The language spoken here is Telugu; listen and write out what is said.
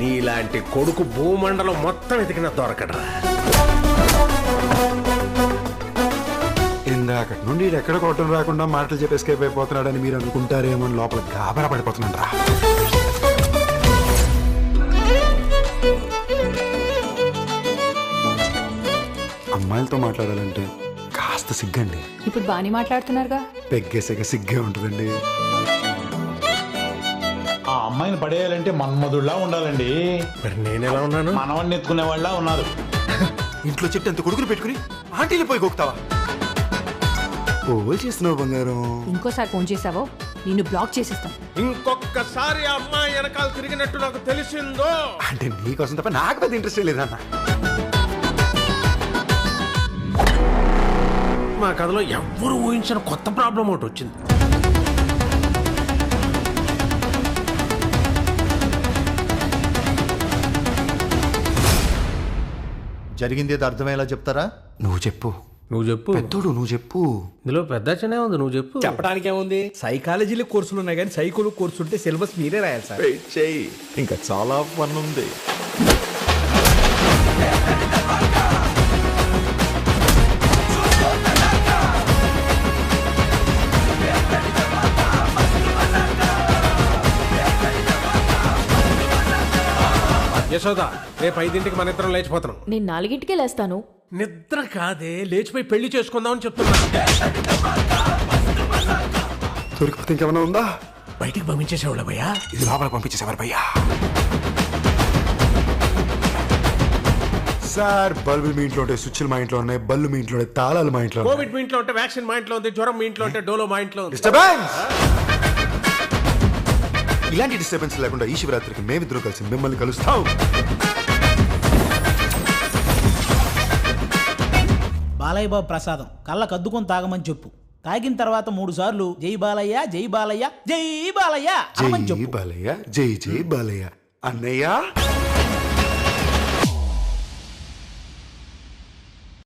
నీలాంటి కొడుకు భూమండలం మొత్తం వెతికిన దొరకడరా. ఇందాకటి నుండి ఎక్కడ కొట్టం రాకుండా మాటలు చెప్పి ఎస్కేప్ అయిపోతున్నాడని మీరు అనుకుంటారేమో లోపల గాబరా పడిపోతున్నాను రా. అమ్మాయిలతో మాట్లాడాలంటే కాస్త సిగ్గండి. ఇప్పుడు బాగానే మాట్లాడుతున్నారుగా. పెగ్గేసాక సిగ్గే ఉంటుందండి. ఆ అమ్మాయిని పడేయాలంటే మన్మధుడిలా ఉండాలండి. మరి నేను ఎలా ఉన్నాను? మనవాడిని ఎత్తుకునే వాళ్ళ ఉన్నారు. ఇంట్లో చెట్టు ఎంత కొడుకులు పెట్టుకుని ఆంటీలు పోయి గోకుతావా? ఓ చేస్తున్నావు బంగారం. ఇంకోసారి ఫోన్ చేసావో నిన్ను బ్లాక్ చేసేస్తాం. ఇంకొకసారి ఆ అమ్మాయి వెనకాల తిరిగినట్టు నాకు తెలిసిందో అంటే నీకోసం తప్ప నాకు పెద్ద ఇంట్రెస్ట్ లేదన్న. మా కథలో ఎవ్వరు ఊహించిన కొత్త ప్రాబ్లం ఒకటి వచ్చింది. జరిగింది ఏదో అర్థమయ్యేలా చెప్తారా? నువ్వు చెప్పు. నువ్వు చెప్పు. పెద్దోడు నువ్వు చెప్పు. ఇందులో పెద్ద చిన్న ఉంది, నువ్వు చెప్పు. చెప్పడానికి ఏముంది? సైకాలజీలో కోర్సులు ఉన్నాయి కానీ సైకోలు కోర్సు ఉంటే సిలబస్ మీరే రాయాలి సార్. చెయ్యి, ఇంకా చాలా పని ఉంది. యశోద, రేపు 5ంటికి మన ఇద్దరం లేచిపోతున్నాం. నేను 4ంటికే లేస్తాను. నిద్ర కాదే, లేచిపోయి పెళ్లి చేసుకుందామని చెప్తున్నా. దొరికిపోతే ఇంకేమైనా ఉందా? బయటికి పంపించేసేవాళ్ళ భయ్యా. ఇది లోపల పంపించేసేవారు భయ్యా. సార్, బల్బులు మీ ఇంట్లో ఉంటాయి, స్విచ్లు మా ఇంట్లో ఉన్నాయి, బల్లు మీ ఇంట్లో ఉంటాయి, తాళాలు మా ఇంట్లో. కోవిడ్ మీ ఇంట్లో ఉంటే వ్యాక్సిన్ మా ఇంట్లో ఉంది, జ్వరం మీ ఇంట్లో ఉంటే డోలో మా ఇంట్లో ఉంది. డిస్టర్బెన్స్! ఇలాంటి డిస్టర్బెన్స్ లేకుండా ఈ శివరాత్రికి మేమిద్దరం కలిసి మిమ్మల్ని కలుస్తాం. బాలయ్య బాబు ప్రసాదం కళ్ళకు అద్దుకొని తాగమని చెప్పు. తాగిన తర్వాత 3 సార్లు జై బాలయ్య జై బాలయ్య జై బాలయ్య జై బాలయ్య, జై జై బాలయ్య. అన్నయ్య